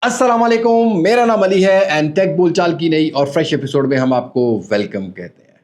अस्सलाम वालेकुम, मेरा नाम अली है एंड टेक बोलचाल की नई और फ्रेश एपिसोड में हम आपको वेलकम कहते हैं।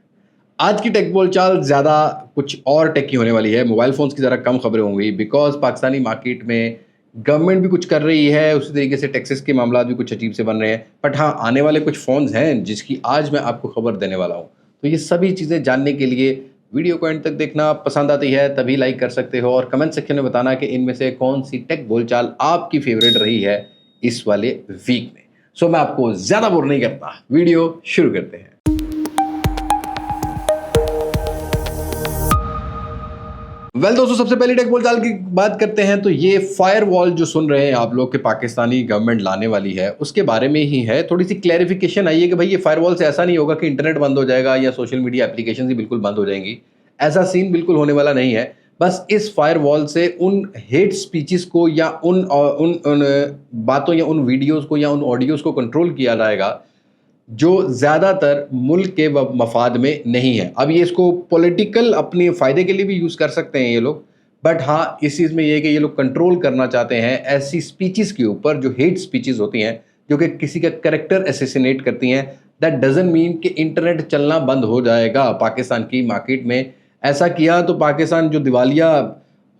आज की टेक बोलचाल ज़्यादा कुछ और टेक की होने वाली है। मोबाइल फ़ोन्स की ज़रा कम खबरें होंगी बिकॉज़ पाकिस्तानी मार्केट में गवर्नमेंट भी कुछ कर रही है, उसी तरीके से टैक्सेस के मामला भी कुछ अजीब से बन रहे हैं। बट हाँ, आने वाले कुछ फ़ोन्स हैं जिसकी आज मैं आपको खबर देने वाला हूँ। तो ये सभी चीज़ें जानने के लिए वीडियो को एंड तक देखना, पसंद आती है तभी लाइक कर सकते हो और कमेंट सेक्शन में बताना कि इनमें से कौन सी टेक बोलचाल आपकी फेवरेट रही है इस वाले वीक में। सो मैं आपको ज्यादा बोर नहीं करता, वीडियो शुरू करते हैं। दोस्तों, सबसे पहले टेक बोलचाल की बात करते हैं तो ये फायरवॉल जो सुन रहे हैं आप लोग के पाकिस्तानी गवर्नमेंट लाने वाली है उसके बारे में ही है। थोड़ी सी क्लैरिफिकेशन आई है कि भाई ये फायरवॉल से ऐसा नहीं होगा कि इंटरनेट बंद हो जाएगा या सोशल मीडिया एप्लीकेशन ही बिल्कुल बंद हो जाएंगी। ऐसा सीन बिल्कुल होने वाला नहीं है। बस इस फायरवॉल से उन हेट स्पीचेस को या उन बातों या उन वीडियोस को या उन ऑडियोज को कंट्रोल किया जाएगा जो ज़्यादातर मुल्क के मफाद में नहीं है। अब ये इसको पॉलिटिकल अपने फ़ायदे के लिए भी यूज़ कर सकते हैं ये लोग, बट हाँ, इस चीज़ में ये है कि ये लोग कंट्रोल करना चाहते हैं ऐसी स्पीचेस के ऊपर जो हेट स्पीचेस होती हैं, जो कि किसी का कैरेक्टर असैसिनेट करती हैं। दैट डजंट मीन कि इंटरनेट चलना बंद हो जाएगा पाकिस्तान की मार्केट में। ऐसा किया तो पाकिस्तान जो दिवालिया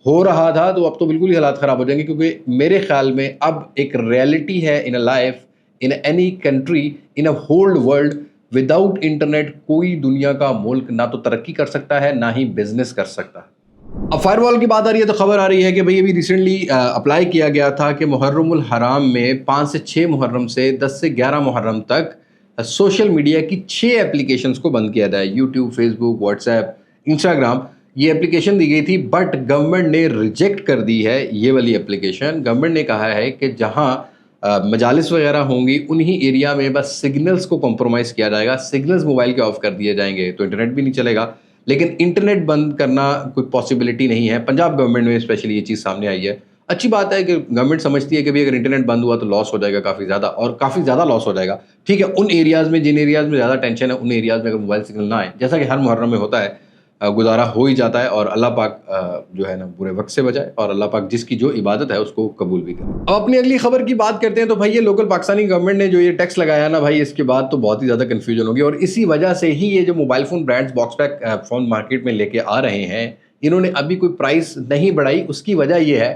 हो रहा था तो अब तो बिल्कुल ही हालात ख़राब हो जाएंगे, क्योंकि मेरे ख्याल में अब एक रियलिटी है in a life, in any country, in a whole world, without internet कोई दुनिया का मुल्क ना तो तरक्की कर सकता है ना ही बिजनेस कर सकता है। अब फायरवॉल की बात आ रही है तो खबर आ रही है कि भाई अभी रिसेंटली अप्लाई किया गया था कि मुहर्रमुल हराम में 5 से 6 मुहर्रम से 10 से 11 मुहर्रम तक सोशल मीडिया की 6 एप्लीकेशंस को बंद किया जाए। यूट्यूब, फेसबुक, व्हाट्सएप, इंस्टाग्राम, ये एप्लीकेशन दी गई थी, बट गवर्नमेंट ने रिजेक्ट कर दी है ये वाली एप्लीकेशन। गवर्नमेंट ने कहा है कि जहां मजालिस वगैरह होंगी उन्हीं एरिया में बस सिग्नल्स को कॉम्प्रोमाइज़ किया जाएगा, सिग्नल्स मोबाइल के ऑफ कर दिए जाएंगे तो इंटरनेट भी नहीं चलेगा। लेकिन इंटरनेट बंद करना कोई पॉसिबिलिटी नहीं है। पंजाब गवर्नमेंट में स्पेशली ये चीज़ सामने आई है। अच्छी बात है कि गवर्नमेंट समझती है कि भाई अगर इंटरनेट बंद हुआ तो लॉस हो जाएगा काफ़ी ज़्यादा, और काफ़ी ज़्यादा लॉस हो जाएगा। ठीक है, उन एरियाज़ में, जिन एरियाज़ में ज़्यादा टेंशन है, उन एरियाज़ में अगर मोबाइल सिग्नल ना आए, जैसा कि हर मुहर्रम में होता है, गुजारा हो ही जाता है और अल्लाह पाक जो है ना बुरे वक्त से बचाए और अल्लाह पाक जिसकी जो इबादत है उसको कबूल भी करे। अब अपनी अगली खबर की बात करते हैं तो भाई ये लोकल पाकिस्तानी गवर्नमेंट ने जो ये टैक्स लगाया ना भाई, इसके बाद तो बहुत ही ज़्यादा कन्फ्यूजन होगी और इसी वजह से ही ये जो mobile phone brands box pack phone market में लेके आ रहे हैं, इन्होंने अभी कोई प्राइस नहीं बढ़ाई। उसकी वजह ये है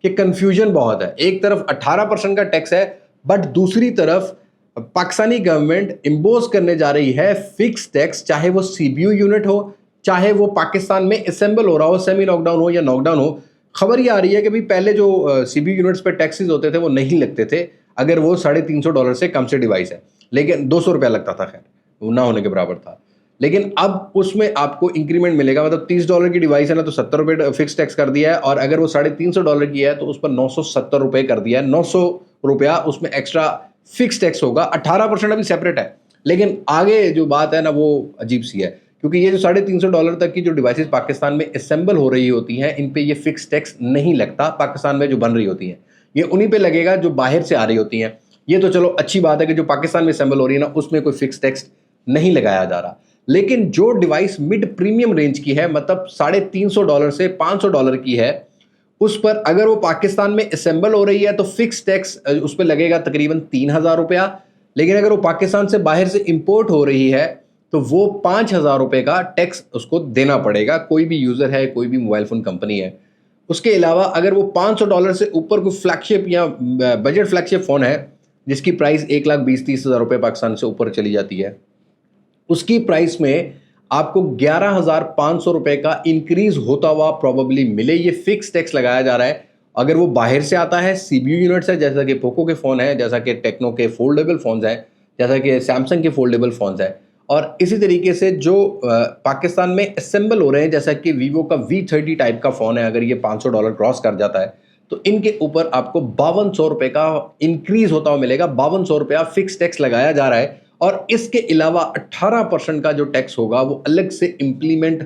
कि कन्फ्यूजन बहुत है। एक तरफ 18% का टैक्स है, बट दूसरी तरफ पाकिस्तानी गवर्नमेंट इम्पोज करने जा रही है फिक्स टैक्स, चाहे वो सीपीयू यूनिट हो, चाहे वो पाकिस्तान में असेंबल हो रहा हो, सेमी नॉकडाउन हो या नॉकडाउन हो। खबर ये आ रही है कि भाई पहले जो सीपीयू यूनिट्स पे टैक्सेस होते थे वो नहीं लगते थे अगर वो $350 से कम से डिवाइस है, लेकिन $200 लगता था, खैर वो ना होने के बराबर था। लेकिन अब उसमें आपको इंक्रीमेंट मिलेगा, मतलब $30 की डिवाइस है ना तो $70 फिक्स टैक्स कर दिया है, और अगर वो $350 की है तो उस पर $970 कर दिया है। ₹900 उसमें एक्स्ट्रा फिक्स टैक्स होगा। 18% अभी सेपरेट है, लेकिन आगे जो बात है ना वो अजीब सी है, क्योंकि ये जो $350 तक की जो डिवाइसेस पाकिस्तान में असेंबल हो रही होती हैं, इन पे ये फिक्स टैक्स नहीं लगता। पाकिस्तान में जो बन रही होती हैं ये उन्हीं पे लगेगा जो बाहर से आ रही होती हैं। ये तो चलो अच्छी बात है कि जो पाकिस्तान में असेंबल हो रही है ना उसमें कोई फिक्स टैक्स नहीं लगाया जा रहा। लेकिन जो डिवाइस मिड प्रीमियम रेंज की है, मतलब $350 से $500 की है, उस पर अगर वो पाकिस्तान में असेंबल हो रही है तो फिक्स टैक्स उस पर लगेगा तकरीबन $3000। लेकिन अगर वो पाकिस्तान से बाहर से इंपोर्ट हो रही है तो वो $5000 का टैक्स उसको देना पड़ेगा, कोई भी यूज़र है, कोई भी मोबाइल फ़ोन कंपनी है। उसके अलावा अगर वो $500 से ऊपर कोई फ्लैगशिप या बजट फ्लैगशिप फ़ोन है जिसकी प्राइस 1,20,30 हज़ार रुपये पाकिस्तान से ऊपर चली जाती है, उसकी प्राइस में आपको $11,500 का इंक्रीज होता हुआ प्रॉबेबली मिले। ये फिक्स टैक्स लगाया जा रहा है। अगर वो बाहर से आता है, सीपीयू यूनिट्स है, जैसा कि पोको के फ़ोन है, जैसा कि टेक्नो के फोल्डेबल फ़ोन्स हैं, जैसा कि सैमसंग के फोल्डेबल फ़ोन्स हैं, और इसी तरीके से जो पाकिस्तान में असेंबल हो रहे हैं, जैसा कि वीवो का V30 टाइप का फ़ोन है, अगर ये $500 क्रॉस कर जाता है तो इनके ऊपर आपको $5200 का इंक्रीज होता हुआ मिलेगा। $5200 फिक्स टैक्स लगाया जा रहा है, और इसके अलावा 18% का जो टैक्स होगा वो अलग से इम्प्लीमेंट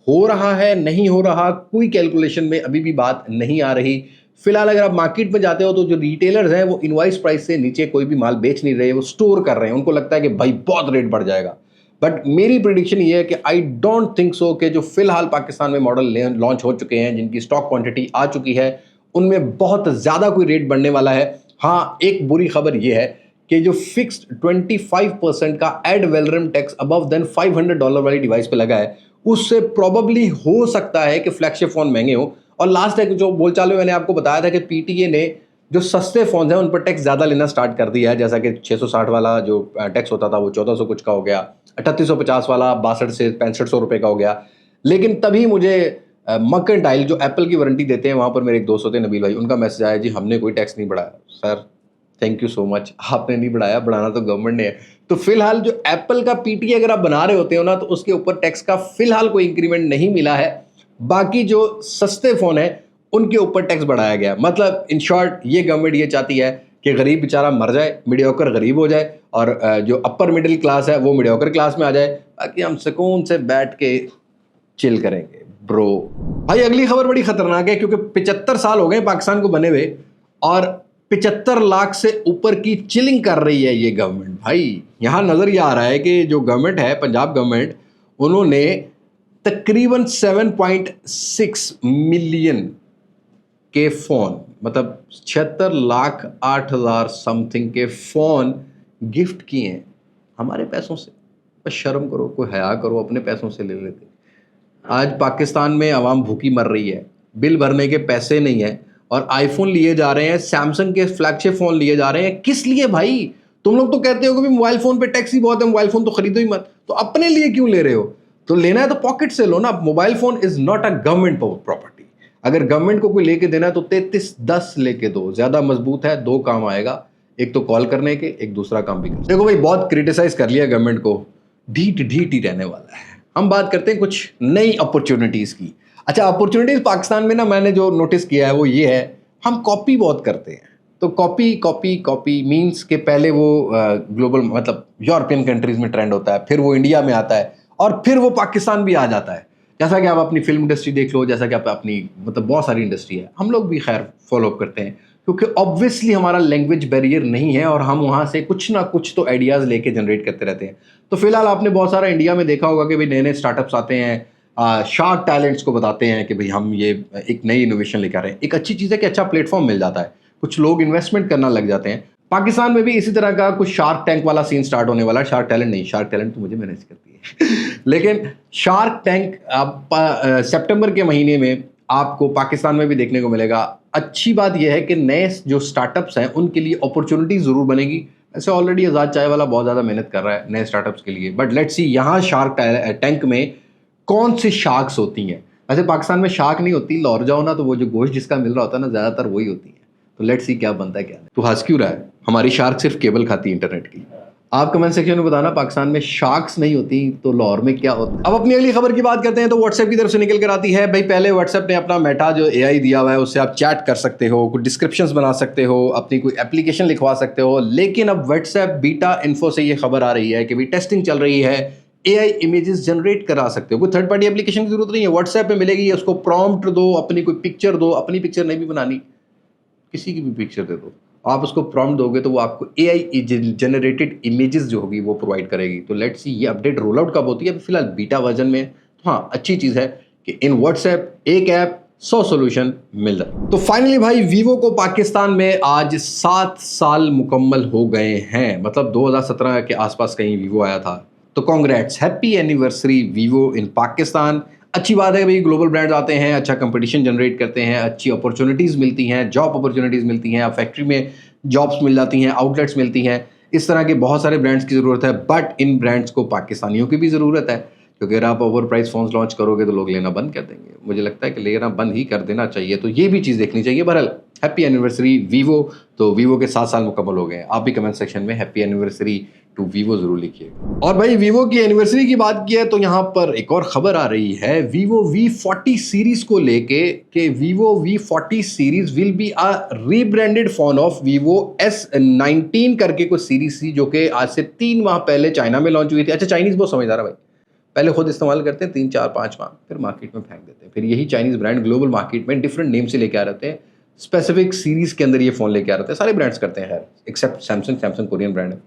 हो रहा है, नहीं हो रहा, कोई कैलकुलेशन में अभी भी बात नहीं आ रही। फिलहाल अगर आप मार्केट में जाते हो तो जो रिटेलर्स हैं वो इनवॉइस प्राइस से नीचे कोई भी माल बेच नहीं रहे, वो स्टोर कर रहे हैं। उनको लगता है कि भाई बहुत रेट बढ़ जाएगा, बट मेरी प्रिडिक्शन ये है कि आई डोंट थिंक सो कि जो फिलहाल पाकिस्तान में मॉडल लॉन्च हो चुके हैं, जिनकी स्टॉक क्वांटिटी आ चुकी है, उनमें बहुत ज़्यादा कोई रेट बढ़ने वाला है। हाँ, एक बुरी खबर ये है कि जो फिक्स्ड 25% का ad valorem tax above than $500 वाली डिवाइस पे लगा है, उससे प्रोबेबली हो सकता है कि फ्लैगशिप फोन महंगे हो। और लास्ट है जो बोलचाल में मैंने आपको बताया था कि पीटीए ने जो सस्ते फोन हैं उन पर टैक्स ज़्यादा लेना स्टार्ट कर दिया है, जैसा कि 660 वाला जो टैक्स होता था वो 1400 कुछ का हो गया, 3850 वाला 62 से 6500 रुपये का हो गया। लेकिन तभी मुझे मर्केंटाइल जो एप्पल की वारंटी देते हैं वहाँ पर मेरे एक दोस्त होते हैं नबील भाई, उनका मैसेज आया, जी हमने कोई टैक्स नहीं बढ़ाया। Sir thank you so much, आपने नहीं बढ़ाया, बढ़ाना तो गवर्नमेंट ने है। तो फिलहाल जो एप्पल का पीटीए अगर आप बना रहे होते हो ना तो उसके ऊपर टैक्स का फिलहाल कोई इंक्रीमेंट नहीं मिला है। बाकी जो सस्ते फ़ोन है उनके ऊपर टैक्स बढ़ाया गया। मतलब इन शॉर्ट ये गवर्नमेंट ये चाहती है कि गरीब बेचारा मर जाए, मीडियोकर गरीब हो जाए और जो अपर मिडिल क्लास है वो मीडियोकर क्लास में आ जाए, ताकि हम सुकून से बैठ के चिल करेंगे ब्रो। भाई अगली खबर बड़ी खतरनाक है, क्योंकि 75 साल हो गए पाकिस्तान को बने हुए और 75 लाख से ऊपर की चिलिंग कर रही है ये गवर्नमेंट। भाई यहाँ नज़र ये आ रहा है कि जो गवर्नमेंट है, पंजाब गवर्नमेंट, उन्होंने तकरीबन 7.6 मिलियन के फ़ोन, मतलब 76,08,000 समथिंग के फ़ोन गिफ्ट किए हैं हमारे पैसों से। बस शर्म करो, कोई हया करो, अपने पैसों से ले लेते। आज पाकिस्तान में आवाम भूखी मर रही है, बिल भरने के पैसे नहीं है और आईफोन लिए जा रहे हैं, सैमसंग के फ्लैगशिप फ़ोन लिए जा रहे हैं। किस लिए भाई? तुम लोग तो कहते हो कि मोबाइल फ़ोन पे टैक्स ही बहुत है, मोबाइल फ़ोन तो खरीदो ही मत, तो अपने लिए क्यों ले रहे हो? तो लेना है तो पॉकेट से लो ना। Mobile phone is not a government property. अगर गवर्नमेंट को कोई लेके देना है तो 3310 लेके दो, ज़्यादा मजबूत है, 2 काम आएगा, एक तो कॉल करने के, एक दूसरा काम भी कर। देखो भाई, बहुत क्रिटिसाइज कर लिया गवर्नमेंट को, ढीठ ही रहने वाला है। हम बात करते हैं कुछ नई अपॉर्चुनिटीज़ की। अच्छा, अपॉर्चुनिटीज़ पाकिस्तान में ना मैंने जो नोटिस किया है वो ये है, हम कॉपी बहुत करते हैं। तो कॉपी मीन्स के पहले वो ग्लोबल मतलब यूरोपियन कंट्रीज़ में ट्रेंड होता है, फिर वो इंडिया में आता है और फिर वो पाकिस्तान भी आ जाता है। जैसा कि आप अपनी फिल्म इंडस्ट्री देख लो, जैसा कि आप अपनी मतलब बहुत सारी इंडस्ट्री है, हम लोग भी खैर फॉलो अप करते हैं, क्योंकि ऑब्वियसली हमारा लैंग्वेज बैरियर नहीं है और हम वहाँ से कुछ ना कुछ तो आइडियाज़ लेके जनरेट करते रहते हैं। तो फिलहाल आपने बहुत सारा इंडिया में देखा होगा कि भाई नए नए स्टार्टअप्स आते हैं, शार्क टैलेंट्स को बताते हैं कि भाई हम ये एक नई इनोवेशन लेकर आ रहे हैं। एक अच्छी चीज़ है कि अच्छा प्लेटफॉर्म मिल जाता है, कुछ लोग इन्वेस्टमेंट करना लग जाते हैं। पाकिस्तान में भी इसी तरह का कुछ शार्क टैंक वाला सीन स्टार्ट होने वाला है। शार्क टैलेंट नहीं, शार्क टैलेंट तो मुझे मैनेज करती है लेकिन शार्क टैंक आप सितंबर के महीने में आपको पाकिस्तान में भी देखने को मिलेगा। अच्छी बात यह है कि नए जो स्टार्टअप्स हैं उनके लिए अपॉर्चुनिटी ज़रूर बनेगी। ऐसे ऑलरेडी आज़ाद चाय वाला बहुत ज़्यादा मेहनत कर रहा है नए स्टार्टअप्स के लिए, बट लेट्स सी यहाँ शार्क टैंक में कौन सी शार्क्स होती हैं। वैसे पाकिस्तान में शार्क नहीं होती, लाहौर जाओ ना तो वो जो गोश्त जिसका मिल रहा होता है ना, ज़्यादातर वही होती है। तो लेट्स सी क्या बनता है क्या नहीं। तू हंस क्यों रहा है? हमारी शार्क सिर्फ केबल खाती है इंटरनेट की। आप कमेंट सेक्शन में बताना पाकिस्तान में शार्क्स नहीं होती तो लाहौर में क्या होता है। अब अपनी अगली खबर की बात करते हैं तो व्हाट्सएप की तरफ से निकल कर आती है। भाई पहले व्हाट्सएप ने अपना मेटा जो एआई दिया हुआ है उससे आप चैट कर सकते हो, कुछ डिस्क्रिप्शंस बना सकते हो, अपनी कोई एप्लीकेशन लिखवा सकते हो। लेकिन अब व्हाट्सएप बीटा इन्फो से ये खबर आ रही है कि भाई टेस्टिंग चल रही है, एआई इमेजेस जनरेट करा सकते हो। कोई थर्ड पार्टी एप्लीकेशन की जरूरत नहीं है, व्हाट्सएप में मिलेगी। उसको प्रॉम्प्ट दो, अपनी कोई पिक्चर दो, अपनी पिक्चर नहीं भी बनानी, किसी की भी पिक्चर दे दो, आप उसको प्रॉम्प्ट दोगे तो वो आपको एआई जनरेटेड इमेजेस जो होगी वो प्रोवाइड करेगी। तो लेट्स सी ये अपडेट रोल आउट कब होती है। फिलहाल बीटा वर्जन में। तो हाँ, अच्छी चीज़ है कि इन व्हाट्सएप एक ऐप 100 सोल्यूशन मिल रहा है। तो फाइनली भाई वीवो को पाकिस्तान में आज 7 साल मुकम्मल हो गए हैं। मतलब 2017 के आसपास कहीं वीवो आया था। तो कॉन्ग्रेट्स, हैप्पी एनिवर्सरी वीवो इन पाकिस्तान। अच्छी बात है भाई, ग्लोबल ब्रांड्स आते हैं, अच्छा कंपटीशन जनरेट करते हैं, अच्छी अपॉर्चुनिटीज़ मिलती हैं, जॉब अपॉर्चुनिटीज़ मिलती हैं, फैक्ट्री में जॉब्स मिल जाती हैं, आउटलेट्स मिलती हैं। इस तरह के बहुत सारे ब्रांड्स की ज़रूरत है, बट इन ब्रांड्स को पाकिस्तानियों की भी ज़रूरत है, क्योंकि अगर आप ओवर प्राइस फ़ोन्स लॉन्च करोगे तो लोग लेना बंद कर देंगे। मुझे लगता है कि लेना बंद ही कर देना चाहिए। तो ये भी चीज़ देखनी चाहिए। बहरहाल हैप्पी एनिवर्सरी वीवो। तो वीवो के 7 साल मुकम्मल हो गए हैं। आप भी कमेंट सेक्शन में हैप्पी एनिवर्सरी टू वीवो ज़रूर लिखिए। और भाई वीवो की एनिवर्सरी की बात की है तो यहाँ पर एक और ख़बर आ रही है वीवो V40 सीरीज़ को लेके कि Vivo V40 series will be a rebranded phone off Vivo S19 करके कोई सीरीज़ थी जो कि आज से 3 माह पहले चाइना में लॉन्च हुई थी। अच्छा, चाइनीज़ बहुत समझदार है भाई, पहले खुद इस्तेमाल करते हैं 3, 4, 5 माह, फिर मार्केट में फेंक देते हैं। फिर यही चाइनीज़ ब्रांड ग्लोबल मार्केट में डिफरेंट नेम से लेके आ रहते हैं, स्पेसिफिक सीरीज़ के अंदर ये फ़ोन लेके आ रहते हैं। सारे ब्रांड्स करते हैं खैर, एक्सेप्ट सैमसंग कोरियन ब्रांड है।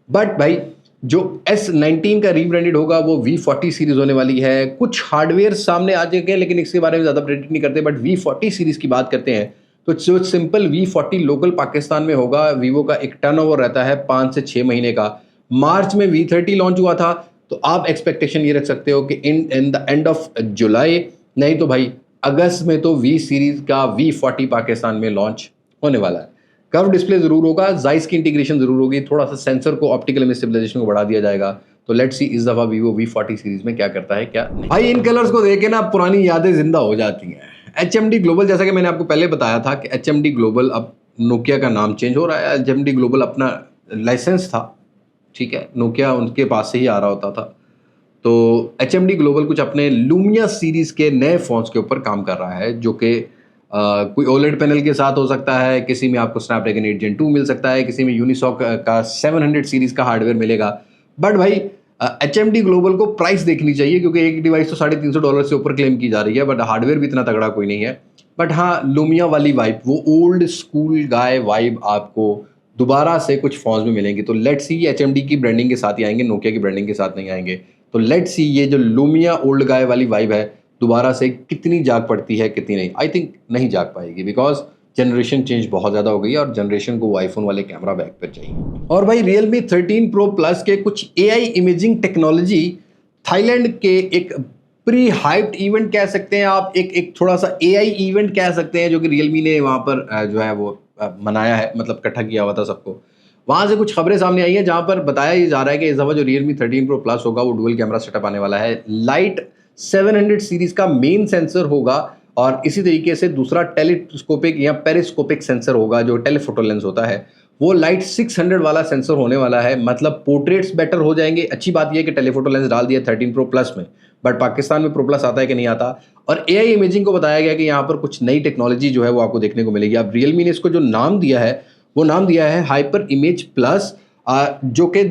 बट भाई जो S19 का रीब्रांडेड होगा वो V40 सीरीज़ होने वाली है। कुछ हार्डवेयर सामने आ जाएंगे लेकिन इसके बारे में ज़्यादा प्रेडिक्ट नहीं करते, बट V40 सीरीज़ की बात करते हैं तो जो सिंपल V40 लोकल पाकिस्तान में होगा, वीवो का एक टर्नओवर रहता है 5 से 6 महीने का। मार्च में V30 लॉन्च हुआ था, तो आप एक्सपेक्टेशन ये रख सकते हो कि in the end of July, नहीं तो भाई अगस्त में तो V सीरीज का V40 पाकिस्तान में लॉन्च होने वाला है। कर्व डिस्प्ले जरूर होगा, जाइस की इंटीग्रेशन जरूर होगी, थोड़ा सा सेंसर को, ऑप्टिकल इमेज स्टेबलाइजेशन को बढ़ा दिया जाएगा। तो लेट्स सी इस दफा वीवो V40 सीरीज में क्या करता है क्या नहीं। भाई इन कलर्स को देख के ना पुरानी यादें जिंदा हो जाती हैं। HMD ग्लोबल, जैसा कि मैंने आपको पहले बताया था कि HMD ग्लोबल, अब नोकिया का नाम चेंज हो रहा है। HMD ग्लोबल अपना लाइसेंस था, ठीक है, नोकिया उनके पास से ही आ रहा होता था। तो HMD ग्लोबल कुछ अपने लूमिया सीरीज के नए फोन्स के ऊपर काम कर रहा है, जो कि कोई OLED पैनल के साथ हो सकता है, किसी में आपको स्नैपड्रैगन 8 Gen 2 मिल सकता है, किसी में यूनिसॉक का 700 सीरीज का हार्डवेयर मिलेगा। बट भाई HMD ग्लोबल को प्राइस देखनी चाहिए, क्योंकि एक डिवाइस तो $350 से ऊपर क्लेम की जा रही है, बट हार्डवेयर भी इतना तगड़ा कोई नहीं है। बट हाँ, लूमिया वाली वाइब, वो ओल्ड स्कूल गाय वाइब आपको दोबारा से कुछ फोन्स में मिलेंगी। तो लेट्स सी, HMD की ब्रांडिंग के साथ ही आएंगे, नोकिया की ब्रांडिंग के साथ नहीं आएंगे। तो लेट्स सी ये जो लूमिया ओल्ड गाय वाली वाइब है दोबारा से कितनी जाग पड़ती है, कितनी नहीं। आई थिंक नहीं जाग पाएगी, बिकॉज जनरेशन चेंज बहुत ज़्यादा हो गई है और जनरेशन को वो आईफोन वाले कैमरा बैक पर चाहिए। और भाई Realme 13 Pro Plus के कुछ AI इमेजिंग टेक्नोलॉजी थाईलैंड के एक प्री हाइप्ड इवेंट कह सकते हैं आप, एक थोड़ा सा AI इवेंट कह सकते हैं, जो कि Realme ने वहाँ पर जो है वो मनाया है, मतलब इकट्ठा किया हुआ था सबको। वहाँ से कुछ खबरें सामने आई हैं जहाँ पर बताया ये जा रहा है कि इस दफ़ा जो Realme 13 Pro Plus होगा वो डुअल कैमरा सेटअप आने वाला है। लाइट 700 सीरीज का मेन सेंसर होगा, और इसी तरीके से दूसरा टेलीस्कोपिक या पेरिस्कोपिक सेंसर होगा, जो टेलीफोटो लेंस होता है वो लाइट 600 वाला सेंसर होने वाला है। मतलब पोर्ट्रेट्स बेटर हो जाएंगे। अच्छी बात यह है कि टेलीफोटो लेंस डाल दिया 13 Pro Plus में, बट पाकिस्तान में Pro Plus आता है कि नहीं आता। और AI इमेजिंग को बताया गया कि यहाँ पर कुछ नई टेक्नोलॉजी जो है वो आपको देखने को मिलेगी। अब Realme ने इसको जो नाम दिया है वो नाम दिया है हाइपर इमेज प्लस, जो कि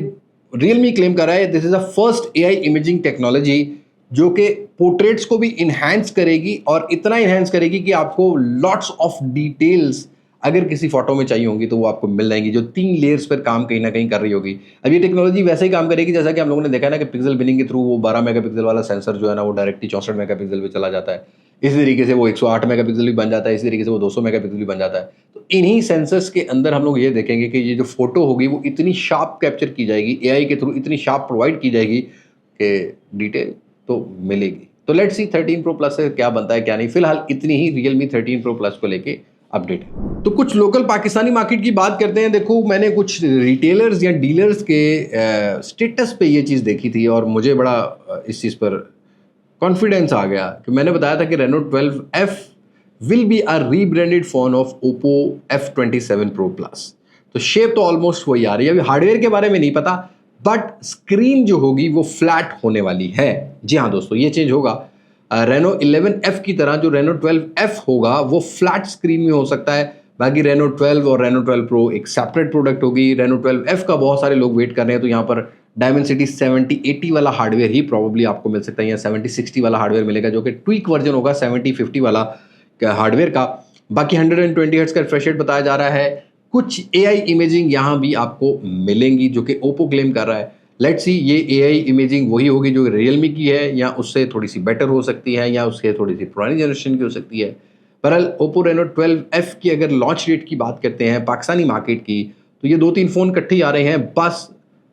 Realme क्लेम कर रहा है this is a first AI imaging technology जो कि पोर्ट्रेट्स को भी इन्हांस करेगी, और इतना इन्हांस करेगी कि आपको लॉट्स ऑफ डिटेल्स अगर किसी फोटो में चाहिए होंगी तो वो आपको मिल जाएंगी, जो 3 लेयर्स पर काम कहीं ना कहीं कर रही होगी। अब ये टेक्नोलॉजी वैसे ही काम करेगी जैसा कि हम लोगों ने देखा है ना कि पिक्सल बिनिंग के थ्रू वो 12 मेगापिक्सल वाला सेंसर जो है ना वो डायरेक्टली 64 मेगापिक्सल पे चला जाता है। इसी तरीके से वो 108 मेगापिक्सल भी बन जाता है, इसी तरीके से वो 200 मेगापिक्सल भी बन जाता है। तो इन्हीं सेंसर्स के अंदर हम लोग ये देखेंगे कि ये जो फोटो होगी वो इतनी शार्प कैप्चर की जाएगी, AI के थ्रू इतनी शार्प प्रोवाइड की जाएगी कि डिटेल तो मिलेगी। तो लेट्स सी 13 Pro Plus से क्या बनता है क्या नहीं। फिलहाल इतनी ही Realme 13 Pro Plus को लेके अपडेट है। तो कुछ लोकल पाकिस्तानी मार्केट की बात करते हैं। देखो, मैंने कुछ रिटेलर्स या डीलर्स के स्टेटस पे ये चीज़ देखी थी और मुझे बड़ा इस चीज़ पर कॉन्फिडेंस आ गया कि मैंने बताया था कि Reno 12F will be a rebranded phone of Oppo F27 Pro Plus। तो शेप तो ऑलमोस्ट वही आ रही है। अभी हार्डवेयर के बारे में नहीं पता, बट स्क्रीन जो होगी वो फ्लैट होने वाली है। जी हाँ दोस्तों, ये चेंज होगा। Reno 11F की तरह जो Reno 12F होगा वो फ्लैट स्क्रीन में हो सकता है। बाकी Reno 12 और Reno 12 Pro एक सेपरेट प्रोडक्ट होगी। Reno 12F का बहुत सारे लोग वेट कर रहे हैं, तो यहाँ पर Dimensity 7080 वाला हार्डवेयर ही प्रॉब्ली आपको मिल सकता है, या 7060 वाला हार्डवेयर मिलेगा, जो कि ट्वीक वर्जन होगा 7050 वाला हार्डवेयर का। बाकी 120 हर्ट्ज का रिफ्रेश रेट बताया जा रहा है। कुछ AI इमेजिंग यहाँ भी आपको मिलेंगी जो कि Oppo क्लेम कर रहा है। लेट्स सी ये AI इमेजिंग वही होगी जो Realme की है, या उससे थोड़ी सी बेटर हो सकती है, या उससे थोड़ी सी पुरानी जनरेशन की हो सकती है। बहरहाल Oppo Reno 12F की अगर लॉन्च डेट की बात करते हैं पाकिस्तानी मार्केट की, तो ये 2-3 फ़ोन इकट्ठे ही आ रहे हैं। बस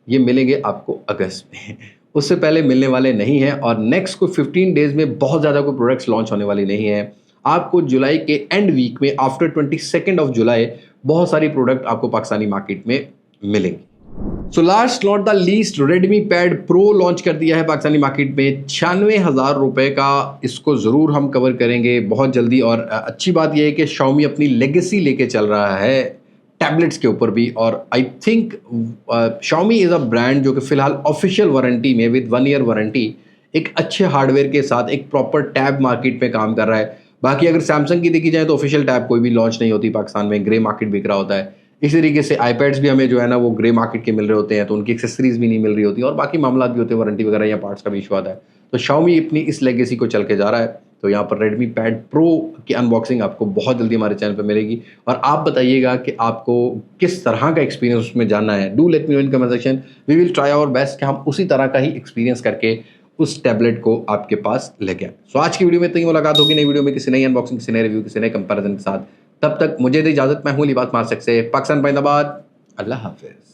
ये मिलेंगे आपको अगस्त में, उससे पहले मिलने वाले नहीं हैं। और नेक्स्ट को 15 डेज में बहुत ज़्यादा कोई प्रोडक्ट्स लॉन्च होने वाली नहीं है। आपको जुलाई के एंड वीक में आफ्टर 22 ऑफ जुलाई बहुत सारी प्रोडक्ट आपको पाकिस्तानी मार्केट में मिलेंगी। So last not the least, Redmi Pad Pro launch कर दिया है पाकिस्तानी मार्केट में 96,000 रुपये का। इसको ज़रूर हम कवर करेंगे बहुत जल्दी। और अच्छी बात यह है कि Xiaomi अपनी लेगेसी लेके चल रहा है टैबलेट्स के ऊपर भी। और I think Xiaomi is a brand जो कि फ़िलहाल ऑफिशियल वारंटी में विद 1 ईयर वारंटी एक अच्छे हार्डवेयर के साथ एक प्रॉपर टैब मार्केट में काम कर रहा है। बाकी अगर सैमसंग की देखी जाए तो ऑफिशियल टैब कोई भी लॉन्च नहीं होती पाकिस्तान में, ग्रे मार्केट बिक रहा होता है। इसी तरीके से iPads भी हमें जो है ना वो ग्रे मार्केट के मिल रहे होते हैं, तो उनकी एक्सेसरीज भी नहीं मिल रही होती, और बाकी मामला भी होते हैं, वारंटी वगैरह या पार्ट्स का भी इशू आता है। तो Xiaomi अपनी इस लेगेसी को चल के जा रहा है। तो यहाँ पर Redmi Pad Pro की अनबॉक्सिंग आपको बहुत जल्दी हमारे चैनल पर मिलेगी। और आप बताइएगा कि आपको किस तरह का एक्सपीरियंस उसमें जानना है। Do let me know in comment section. We will try our best कि हम उसी तरह का ही एक्सपीरियंस करके उस टैबलेट को आपके पास लेके आए। सो आज की वीडियो में इतनी मुलाकात होगी नई वीडियो में किसी नई अनबॉक्सिंग, किसी नए रिव्यू, किसी नए कंपैरिजन के साथ। तब तक मुझे दी इजाज़त, मैं हूँ लिबास मार्सेक से, पाकिस्तान जिंदाबाद, अल्लाह हाफ़िज़।